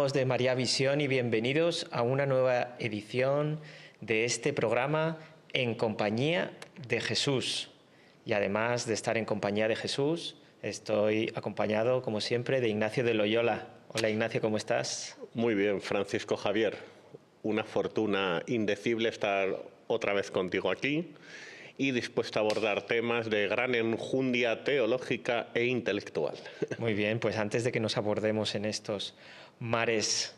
amigos de María Visión y bienvenidos a una nueva edición de este programa En Compañía de Jesús. Y además de estar en compañía de Jesús, estoy acompañado, como siempre, de Ignacio de Loyola. Hola Ignacio, ¿cómo estás? Muy bien, Francisco Javier. Una fortuna indecible estar otra vez contigo aquí y dispuesto a abordar temas de gran enjundia teológica e intelectual. Muy bien, pues antes de que nos abordemos en estos mares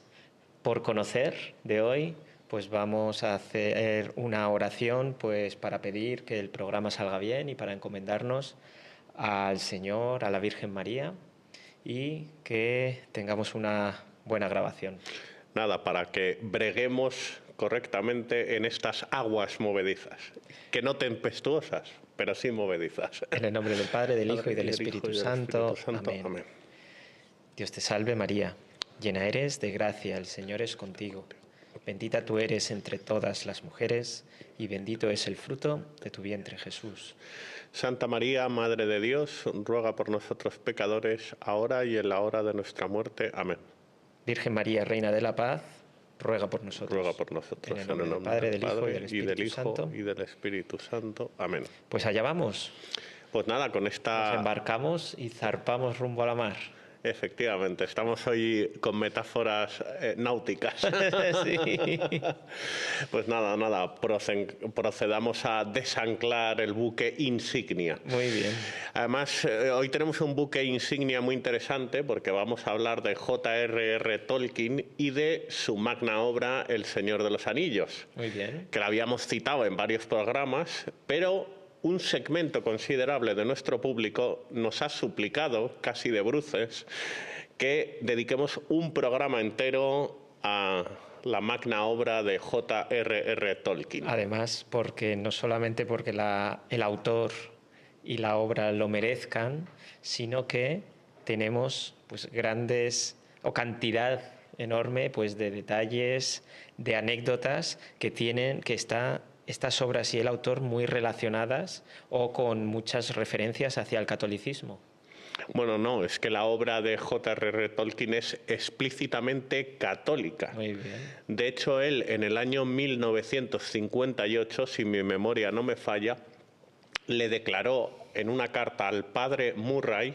por conocer de hoy, pues vamos a hacer una oración pues para pedir que el programa salga bien y para encomendarnos al Señor, a la Virgen María y que tengamos una buena grabación. Nada, para que breguemos correctamente en estas aguas movedizas, que no tempestuosas, pero sí movedizas. En el nombre del Padre, del Hijo y del Espíritu Santo. Amén. Amén. Dios te salve María, llena eres de gracia, el Señor es contigo. Bendita tú eres entre todas las mujeres y bendito es el fruto de tu vientre, Jesús. Santa María, Madre de Dios, ruega por nosotros pecadores, ahora y en la hora de nuestra muerte. Amén. Virgen María, Reina de la Paz, ruega por nosotros. Ruega por nosotros. En el nombre del Padre, del Hijo y del Espíritu Santo. Amén. Pues allá vamos. Pues nada, con esta... Nos embarcamos y zarpamos rumbo a la mar. Efectivamente, estamos hoy con metáforas náuticas. Sí. Pues nada, procedamos a desanclar el buque insignia. Muy bien. Además, hoy tenemos un buque insignia muy interesante porque vamos a hablar de J.R.R. Tolkien y de su magna obra El Señor de los Anillos. Muy bien. Que la habíamos citado en varios programas, pero un segmento considerable de nuestro público nos ha suplicado, casi de bruces, que dediquemos un programa entero a la magna obra de J.R.R. Tolkien. Además, porque no solamente porque el autor y la obra lo merezcan, sino que tenemos pues grandes o cantidad enorme pues de detalles, de anécdotas que está estas obras y el autor muy relacionadas o con muchas referencias hacia el catolicismo. Bueno, no, es que la obra de J.R.R. Tolkien es explícitamente católica. Muy bien. De hecho, él en el año 1958, si mi memoria no me falla, le declaró en una carta al padre Murray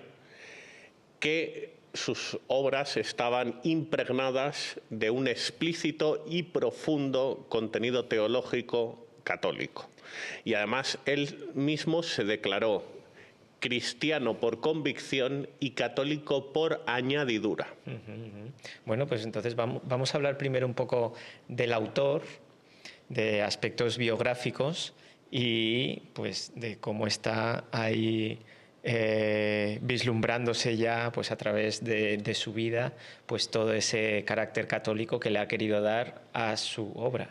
que sus obras estaban impregnadas de un explícito y profundo contenido teológico católico. Y además él mismo se declaró cristiano por convicción y católico por añadidura. Bueno, pues entonces vamos a hablar primero un poco del autor, de aspectos biográficos y pues de cómo está ahí vislumbrándose ya pues a través de su vida pues todo ese carácter católico que le ha querido dar a su obra.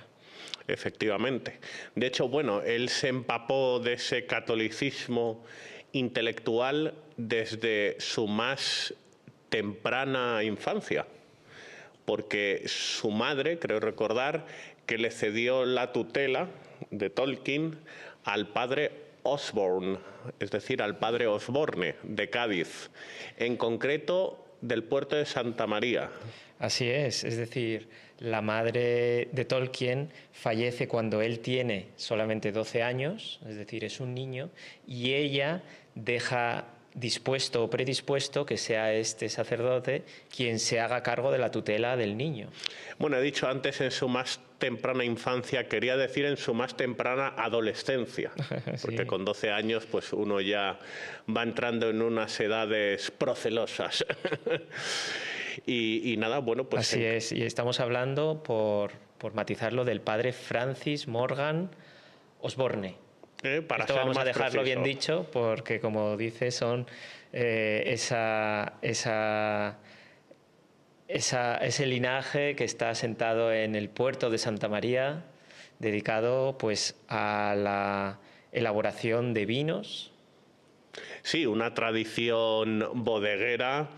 Efectivamente. De hecho, bueno, él se empapó de ese catolicismo intelectual desde su más temprana infancia, porque su madre, creo recordar, que le cedió la tutela de Tolkien al padre Osborne, es decir, al padre Osborne de Cádiz, en concreto del puerto de Santa María. Así es decir, la madre de Tolkien fallece cuando él tiene solamente 12 años, es decir, es un niño, y ella deja dispuesto o predispuesto que sea este sacerdote quien se haga cargo de la tutela del niño. Bueno, he dicho antes en su más temprana infancia, quería decir en su más temprana adolescencia, porque sí, con 12 años pues uno ya va entrando en unas edades procelosas. Y nada, bueno, pues... Así es, y estamos hablando, por matizarlo, del padre Francis Morgan Osborne. Para Esto ser vamos más a dejarlo preciso. bien dicho, porque como dice, son ese linaje que está asentado en el puerto de Santa María, dedicado pues a la elaboración de vinos. Sí, una tradición bodeguera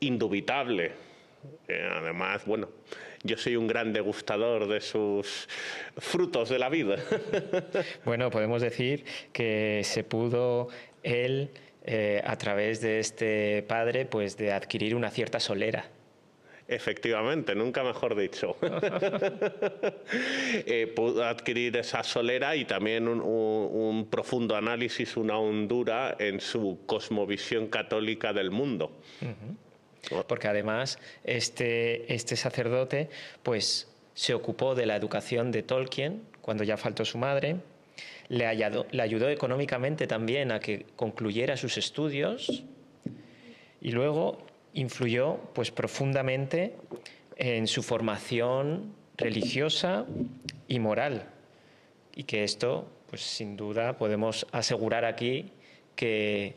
indubitable. Además, bueno, yo soy un gran degustador de sus frutos de la vida. Bueno, podemos decir que se pudo él, a través de este padre, pues de adquirir una cierta solera. Efectivamente, nunca mejor dicho. Pudo adquirir esa solera y también un profundo análisis, una hondura en su cosmovisión católica del mundo. Porque además este sacerdote pues se ocupó de la educación de Tolkien cuando ya faltó su madre, le ayudó económicamente también a que concluyera sus estudios y luego influyó pues profundamente en su formación religiosa y moral. Y que esto, pues sin duda, podemos asegurar aquí que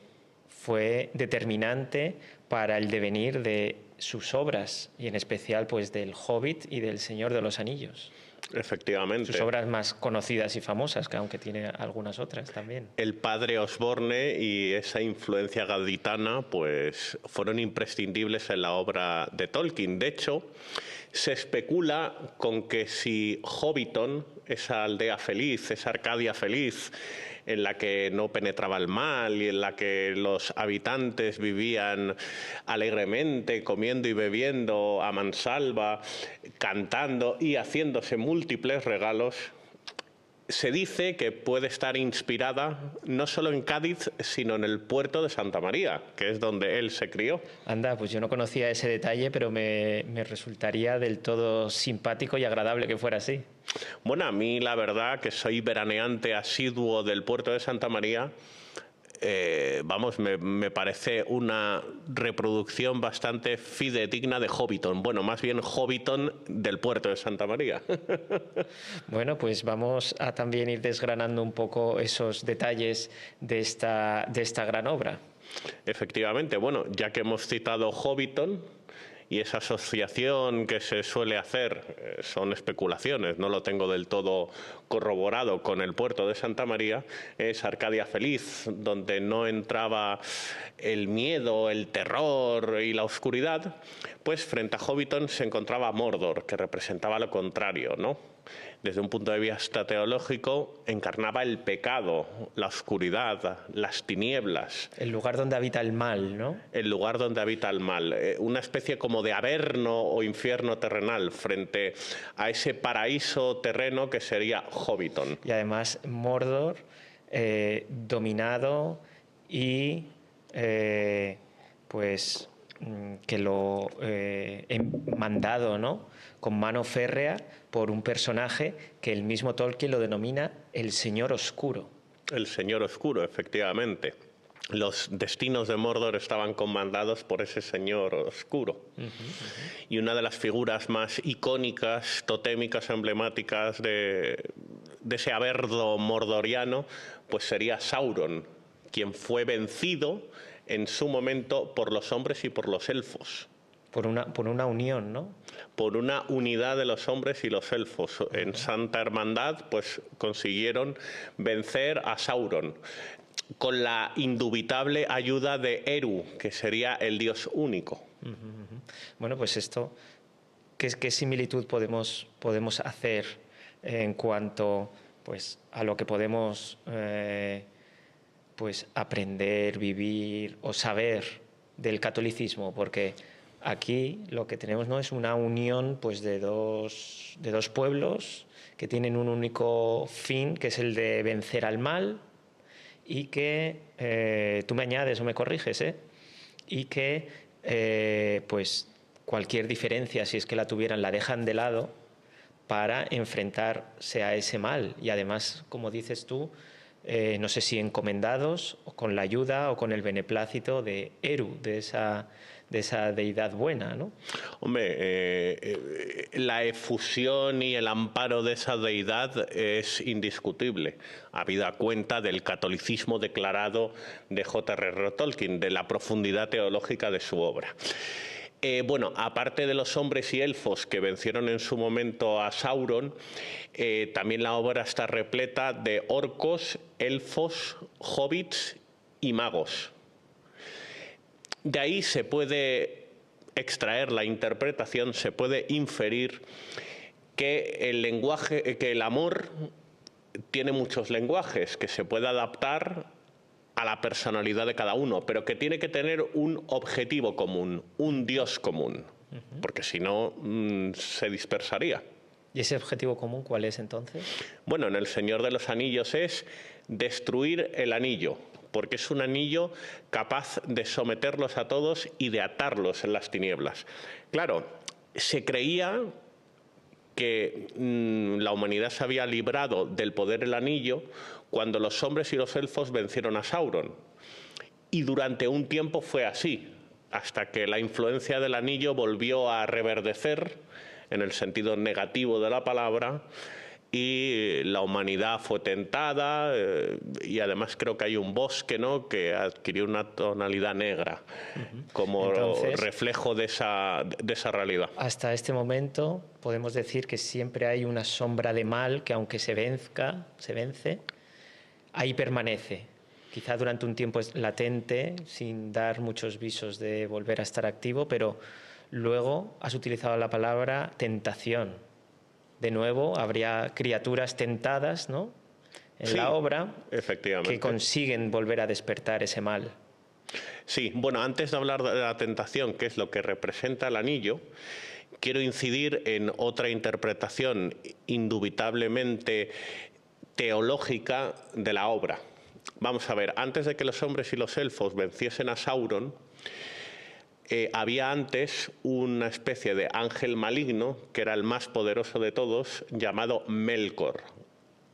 fue determinante para el devenir de sus obras, y en especial pues del Hobbit y del Señor de los Anillos. Efectivamente. Sus obras más conocidas y famosas, que aunque tiene algunas otras también. El padre Osborne y esa influencia gaditana pues fueron imprescindibles en la obra de Tolkien. De hecho, se especula con que si Hobbiton, esa aldea feliz, esa Arcadia feliz, en la que no penetraba el mal y en la que los habitantes vivían alegremente, comiendo y bebiendo a mansalva, cantando y haciéndose múltiples regalos, se dice que puede estar inspirada no solo en Cádiz, sino en el puerto de Santa María, que es donde él se crió. Anda, pues yo no conocía ese detalle, pero me resultaría del todo simpático y agradable que fuera así. Bueno, a mí la verdad que soy veraneante asiduo del puerto de Santa María. Vamos, me parece una reproducción bastante fidedigna de Hobbiton. Bueno, más bien Hobbiton del puerto de Santa María. Bueno, pues vamos a también ir desgranando un poco esos detalles de esta gran obra. Efectivamente, bueno, ya que hemos citado Hobbiton y esa asociación que se suele hacer, son especulaciones, no lo tengo del todo corroborado con el puerto de Santa María, es Arcadia feliz, donde no entraba el miedo, el terror y la oscuridad, pues frente a Hobbiton se encontraba Mordor, que representaba lo contrario, ¿no? Desde un punto de vista teológico, encarnaba el pecado, la oscuridad, las tinieblas. El lugar donde habita el mal, ¿no? El lugar donde habita el mal. Una especie como de averno o infierno terrenal frente a ese paraíso terreno que sería Hobbiton. Y además Mordor, dominado y pues que lo mandado, ¿no?, con mano férrea por un personaje que el mismo Tolkien lo denomina el Señor Oscuro. El Señor Oscuro, efectivamente. Los destinos de Mordor estaban comandados por ese Señor Oscuro. Y una de las figuras más icónicas, totémicas, emblemáticas de ese averno mordoriano, pues sería Sauron, quien fue vencido en su momento por los hombres y por los elfos. Por una unión, ¿no? Por una unidad de los hombres y los elfos. En Santa Hermandad pues consiguieron vencer a Sauron con la indubitable ayuda de Eru, que sería el dios único. Bueno, pues esto, ¿qué similitud podemos hacer en cuanto pues a lo que podemos pues aprender, vivir o saber del catolicismo? Porque aquí lo que tenemos no es una unión pues de dos pueblos que tienen un único fin, que es el de vencer al mal, y que tú me añades o me corriges, y que pues cualquier diferencia, si es que la tuvieran, la dejan de lado para enfrentarse a ese mal. Y además, como dices tú, no sé si encomendados o con la ayuda o con el beneplácito de Eru, de esa deidad buena, ¿no? Hombre, la efusión y el amparo de esa deidad es indiscutible, habida cuenta del catolicismo declarado de J.R.R. Tolkien, de la profundidad teológica de su obra. Bueno, aparte de los hombres y elfos que vencieron en su momento a Sauron, también la obra está repleta de orcos, elfos, hobbits y magos. De ahí se puede extraer la interpretación, se puede inferir que el lenguaje, que el amor tiene muchos lenguajes, que se puede adaptar a la personalidad de cada uno, pero que tiene que tener un objetivo común, un Dios común. porque si no se dispersaría. ¿Y ese objetivo común cuál es entonces? Bueno, en El Señor de los Anillos es destruir el anillo, porque es un anillo capaz de someterlos a todos y de atarlos en las tinieblas. Claro, se creía que la humanidad se había librado del poder del anillo cuando los hombres y los elfos vencieron a Sauron. Y durante un tiempo fue así, hasta que la influencia del anillo volvió a reverdecer en el sentido negativo de la palabra, y la humanidad fue tentada, y además creo que hay un bosque, ¿no?, que adquirió una tonalidad negra como Entonces, reflejo de esa realidad. Hasta este momento podemos decir que siempre hay una sombra de mal que, aunque se vence, ahí permanece. Quizá durante un tiempo es latente, sin dar muchos visos de volver a estar activo, pero luego has utilizado la palabra tentación. De nuevo, habría criaturas tentadas, ¿no?, en la obra, efectivamente, que consiguen volver a despertar ese mal. Sí, bueno, antes de hablar de la tentación, que es lo que representa el anillo, quiero incidir en otra interpretación indubitablemente teológica de la obra. Vamos a ver, antes de que los hombres y los elfos venciesen a Sauron, había antes una especie de ángel maligno, que era el más poderoso de todos, llamado Melkor,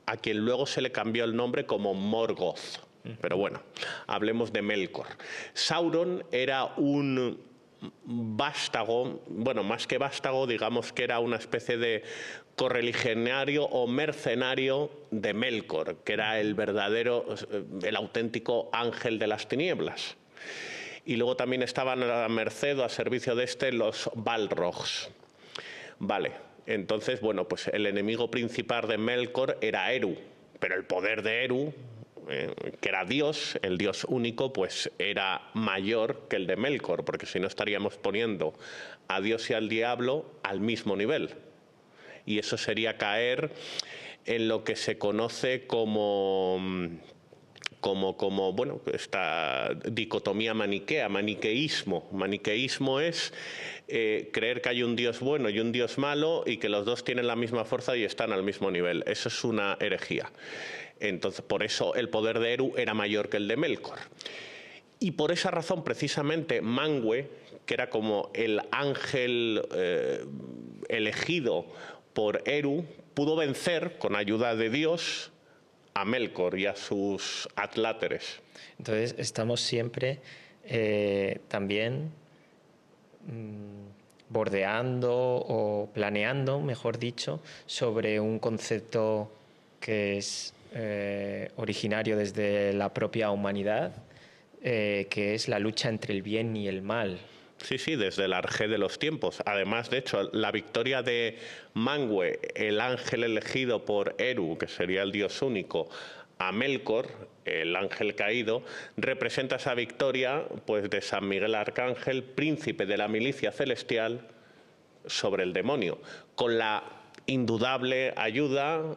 a quien luego se le cambió el nombre como Morgoth. Pero bueno, hablemos de Melkor. Sauron era un vástago, bueno, más que vástago, digamos que era una especie de correligionario o mercenario de Melkor, que era el auténtico ángel de las tinieblas. Y luego también estaban a la merced o a servicio de los Balrogs. Vale, entonces, bueno, pues el enemigo principal de Melkor era Eru, pero el poder de Eru, que era Dios, el Dios único, pues era mayor que el de Melkor, porque si no estaríamos poniendo a Dios y al diablo al mismo nivel. Y eso sería caer en lo que se conoce como bueno, esta dicotomía maniquea, maniqueísmo. Maniqueísmo es creer que hay un Dios bueno y un Dios malo y que los dos tienen la misma fuerza y están al mismo nivel. Eso es una herejía. Entonces, por eso el poder de Eru era mayor que el de Melkor. Y por esa razón, precisamente, Manwë, que era como el ángel elegido por Eru, pudo vencer, con ayuda de Dios, a Melkor y a sus atláteres. Entonces estamos siempre también bordeando o planeando, mejor dicho, sobre un concepto que es originario desde la propia humanidad, que es la lucha entre el bien y el mal. Sí, sí, desde el arjé de los tiempos. Además, de hecho, la victoria de Manwë, el ángel elegido por Eru, que sería el dios único, a Melkor, el ángel caído, representa esa victoria, pues, de San Miguel Arcángel, príncipe de la milicia celestial, sobre el demonio, con la indudable ayuda,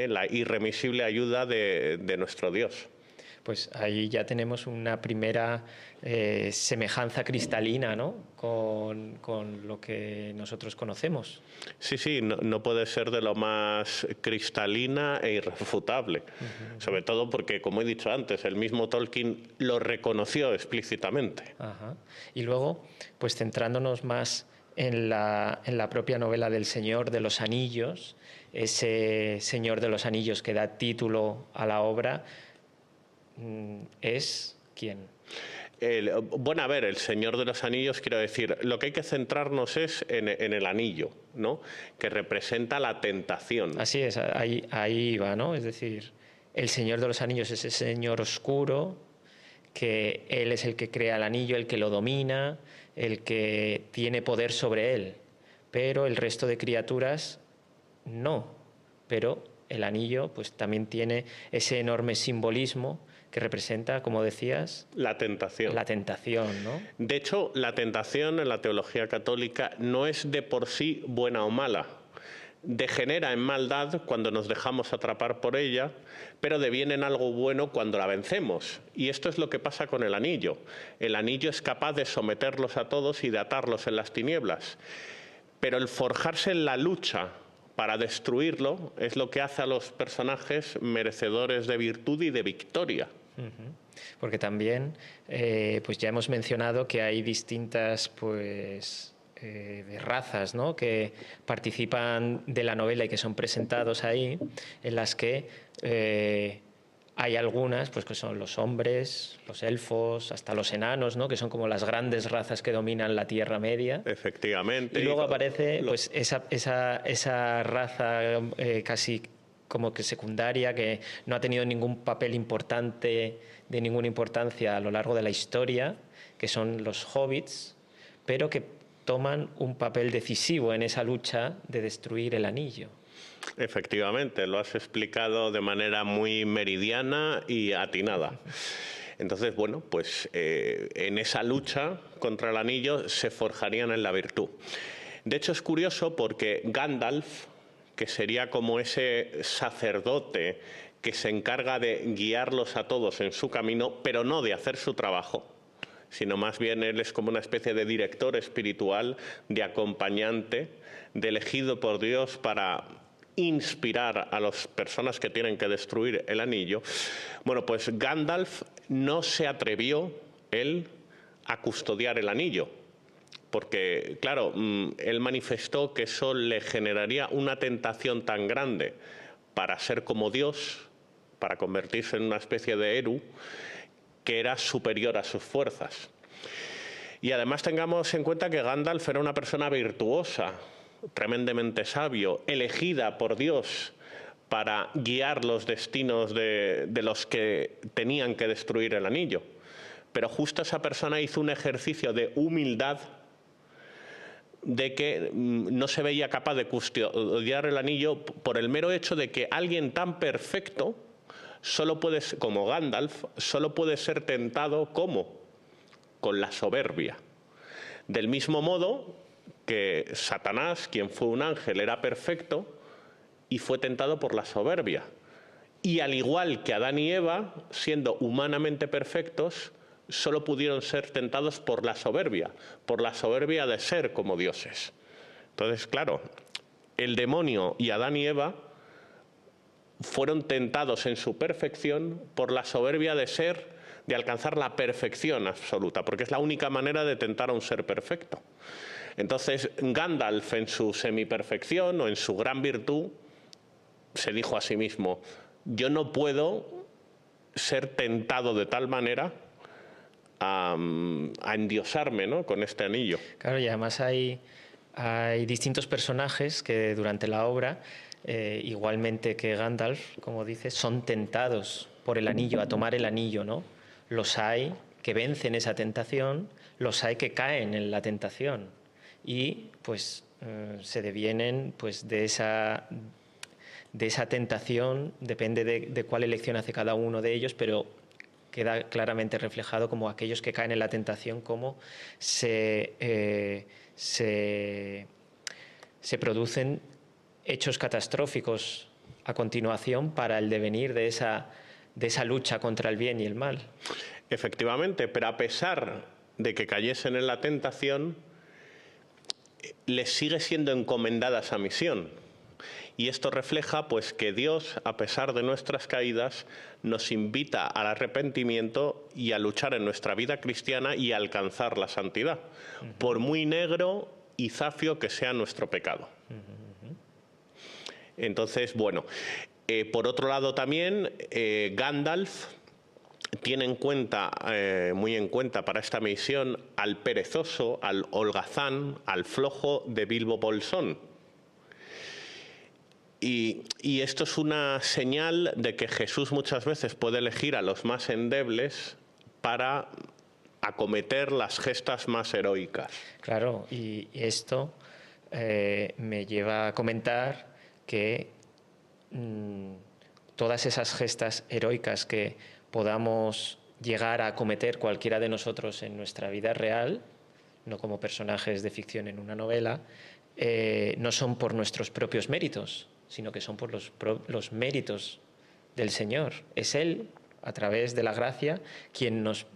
la irremisible ayuda de nuestro Dios. Pues ahí ya tenemos una primera semejanza cristalina, ¿no?, con lo que nosotros conocemos. Sí, sí, no puede ser de lo más cristalina e irrefutable. Sobre todo porque, como he dicho antes, el mismo Tolkien lo reconoció explícitamente. Ajá. Y luego, pues centrándonos más en la propia novela del Señor de los Anillos, ese Señor de los Anillos que da título a la obra, ¿es quién? Bueno, a ver, el Señor de los Anillos, quiero decir, lo que hay que centrarnos es en el anillo, ¿no?, que representa la tentación. Así es, ahí va, ¿no? Es decir, el Señor de los Anillos es ese señor oscuro, que él es el que crea el anillo, el que lo domina, el que tiene poder sobre él, pero el resto de criaturas no. Pero el anillo pues también tiene ese enorme simbolismo que representa, como decías, la tentación. La tentación, ¿no? De hecho, la tentación en la teología católica no es de por sí buena o mala, degenera en maldad cuando nos dejamos atrapar por ella, pero deviene en algo bueno cuando la vencemos. Y esto es lo que pasa con el anillo. El anillo es capaz de someterlos a todos y de atarlos en las tinieblas. Pero el forjarse en la lucha para destruirlo es lo que hace a los personajes merecedores de virtud y de victoria. Porque también, pues ya hemos mencionado que hay distintas, pues, de razas, ¿no?, que participan de la novela y que son presentados ahí, en las que hay algunas, pues, que son los hombres, los elfos, hasta los enanos, ¿no?, que son como las grandes razas que dominan la Tierra Media. Efectivamente. Y luego aparece pues esa raza casi como que secundaria, que no ha tenido ningún papel importante, de ninguna importancia a lo largo de la historia, que son los hobbits, pero que toman un papel decisivo en esa lucha de destruir el anillo. Efectivamente, lo has explicado de manera muy meridiana y atinada. Entonces, bueno, pues en esa lucha contra el anillo se forjarían en la virtud. De hecho, es curioso porque Gandalf, que sería como ese sacerdote que se encarga de guiarlos a todos en su camino, pero no de hacer su trabajo, sino más bien él es como una especie de director espiritual, de acompañante, de elegido por Dios para inspirar a las personas que tienen que destruir el anillo. Bueno, pues Gandalf no se atrevió, él, a custodiar el anillo, porque, claro, él manifestó que eso le generaría una tentación tan grande para ser como Dios, para convertirse en una especie de Eru, que era superior a sus fuerzas. Y además tengamos en cuenta que Gandalf era una persona virtuosa, tremendamente sabio, elegida por Dios para guiar los destinos de los que tenían que destruir el anillo. Pero justo esa persona hizo un ejercicio de humildad, de que no se veía capaz de custodiar el anillo por el mero hecho de que alguien tan perfecto, como Gandalf, solo puede ser tentado con la soberbia. Del mismo modo que Satanás, quien fue un ángel, era perfecto y fue tentado por la soberbia. Y al igual que Adán y Eva, siendo humanamente perfectos, solo pudieron ser tentados por la soberbia de ser como dioses. Entonces, claro, el demonio y Adán y Eva fueron tentados en su perfección por la soberbia de alcanzar la perfección absoluta, porque es la única manera de tentar a un ser perfecto. Entonces, Gandalf, en su semiperfección o en su gran virtud, se dijo a sí mismo: yo no puedo ser tentado de tal manera a endiosarme, ¿no?, con este anillo. Claro, y además hay distintos personajes que durante la obra, igualmente que Gandalf, como dices, son tentados por el anillo, a tomar el anillo, ¿no? Los hay que vencen esa tentación, los hay que caen en la tentación y pues se devienen pues de esa tentación, depende de cuál elección hace cada uno de ellos, pero queda claramente reflejado como aquellos que caen en la tentación, cómo se producen hechos catastróficos a continuación para el devenir de esa lucha contra el bien y el mal. Efectivamente, pero a pesar de que cayesen en la tentación, les sigue siendo encomendada esa misión. Y esto refleja pues que Dios, a pesar de nuestras caídas, nos invita al arrepentimiento y a luchar en nuestra vida cristiana y a alcanzar la santidad, por muy negro y zafio que sea nuestro pecado. Entonces, bueno, por otro lado también Gandalf tiene muy en cuenta para esta misión al perezoso, al holgazán, al flojo de Bilbo Bolsón. Y esto es una señal de que Jesús muchas veces puede elegir a los más endebles para acometer las gestas más heroicas. Claro, y esto me lleva a comentar que todas esas gestas heroicas que podamos llegar a acometer cualquiera de nosotros en nuestra vida real, no como personajes de ficción en una novela, no son por nuestros propios méritos, sino que son por los méritos del Señor. Es Él, a través de la gracia, quien nos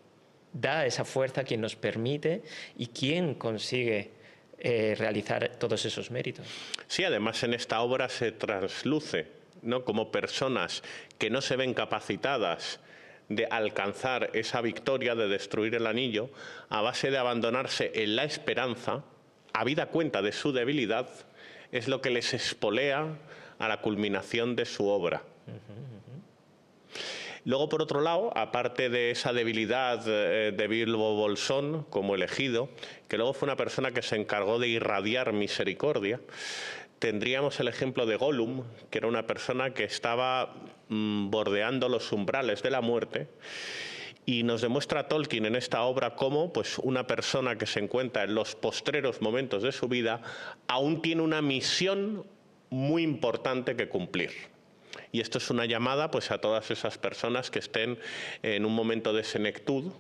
da esa fuerza, quien nos permite y quien consigue realizar todos esos méritos. Sí, además en esta obra se trasluce, ¿no?, como personas que no se ven capacitadas de alcanzar esa victoria, de destruir el anillo, a base de abandonarse en la esperanza, habida cuenta de su debilidad, es lo que les espolea a la culminación de su obra. Luego, por otro lado, aparte de esa debilidad de Bilbo Bolsón como elegido, que luego fue una persona que se encargó de irradiar misericordia, tendríamos el ejemplo de Gollum, que era una persona que estaba bordeando los umbrales de la muerte, y nos demuestra Tolkien en esta obra cómo, pues, una persona que se encuentra en los postreros momentos de su vida aún tiene una misión muy importante que cumplir. Y esto es una llamada, pues, a todas esas personas que estén en un momento de senectud,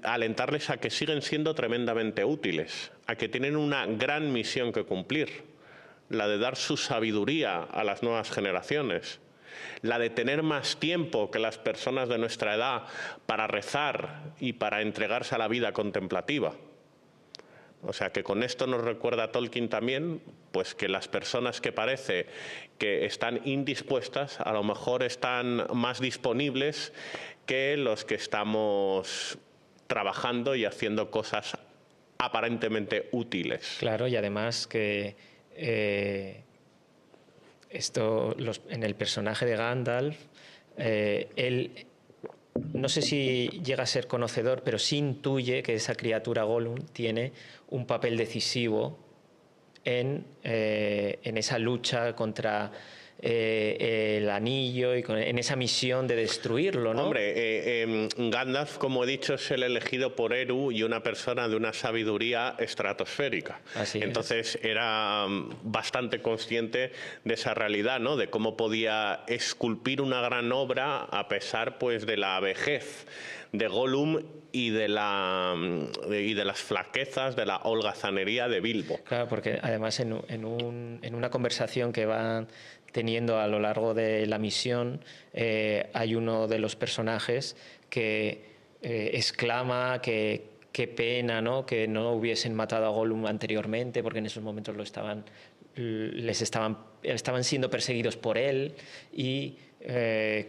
alentarles a que siguen siendo tremendamente útiles, a que tienen una gran misión que cumplir, la de dar su sabiduría a las nuevas generaciones, la de tener más tiempo que las personas de nuestra edad para rezar y para entregarse a la vida contemplativa. O sea, que con esto nos recuerda Tolkien también, pues, que las personas que parece que están indispuestas, a lo mejor están más disponibles que los que estamos trabajando y haciendo cosas aparentemente útiles. Claro, y además que en el personaje de Gandalf, él, no sé si llega a ser conocedor, pero sí intuye que esa criatura Gollum tiene un papel decisivo en esa lucha contra el anillo y en esa misión de destruirlo, ¿no? Hombre, Gandalf, como he dicho, es el elegido por Eru y una persona de una sabiduría estratosférica. Así es. Entonces era bastante consciente de esa realidad, ¿no?, de cómo podía esculpir una gran obra a pesar, pues, de la vejez de Gollum y de las flaquezas, de la holgazanería de Bilbo. Claro, porque además en una conversación que van teniendo a lo largo de la misión, hay uno de los personajes que exclama que qué pena, ¿no?, que no hubiesen matado a Gollum anteriormente, porque en esos momentos estaban siendo perseguidos por él, y que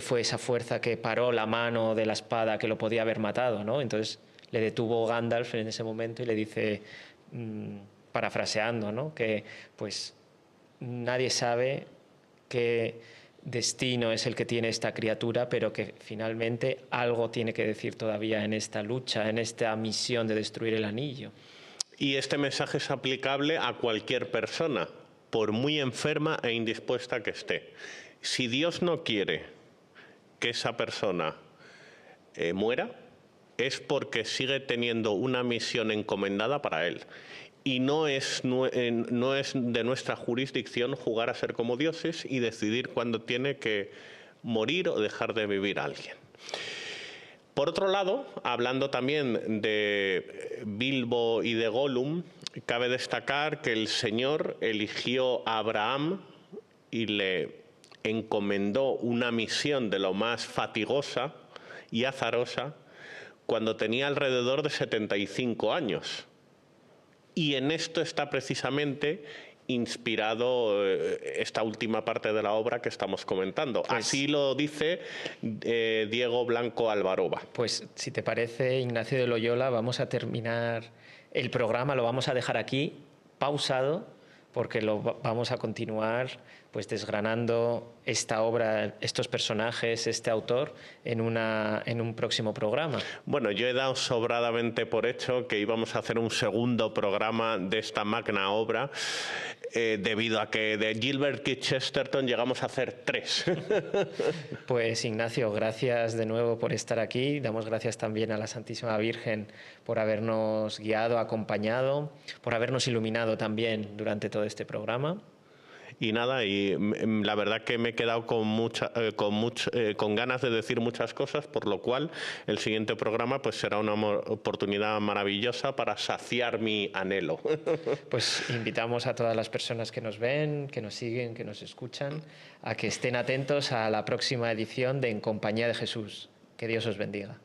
fue esa fuerza que paró la mano de la espada que lo podía haber matado, ¿no? Entonces le detuvo Gandalf en ese momento y le dice, parafraseando, ¿no?, que, pues, nadie sabe qué destino es el que tiene esta criatura, pero que finalmente algo tiene que decir todavía en esta lucha, en esta misión de destruir el anillo. Y este mensaje es aplicable a cualquier persona, por muy enferma e indispuesta que esté. Si Dios no quiere que esa persona muera, es porque sigue teniendo una misión encomendada para él. Y no es de nuestra jurisdicción jugar a ser como dioses y decidir cuándo tiene que morir o dejar de vivir alguien. Por otro lado, hablando también de Bilbo y de Gollum, cabe destacar que el Señor eligió a Abraham y le encomendó una misión de lo más fatigosa y azarosa cuando tenía alrededor de 75 años. Y en esto está precisamente inspirado esta última parte de la obra que estamos comentando. Pues, así lo dice Diego Blanco Alvaroba. Pues, si te parece, Ignacio de Loyola, vamos a terminar el programa, lo vamos a dejar aquí pausado, porque vamos a continuar, pues, desgranando esta obra, estos personajes, este autor, en un próximo programa. Bueno, yo he dado sobradamente por hecho que íbamos a hacer un segundo programa de esta magna obra, debido a que de Gilbert Keith Chesterton llegamos a hacer 3. Pues, Ignacio, gracias de nuevo por estar aquí. Damos gracias también a la Santísima Virgen por habernos guiado, acompañado, por habernos iluminado también durante todo este programa. Y nada, la verdad que me he quedado con ganas de decir muchas cosas, por lo cual el siguiente programa pues será una oportunidad maravillosa para saciar mi anhelo. Pues invitamos a todas las personas que nos ven, que nos siguen, que nos escuchan, a que estén atentos a la próxima edición de En Compañía de Jesús. Que Dios os bendiga.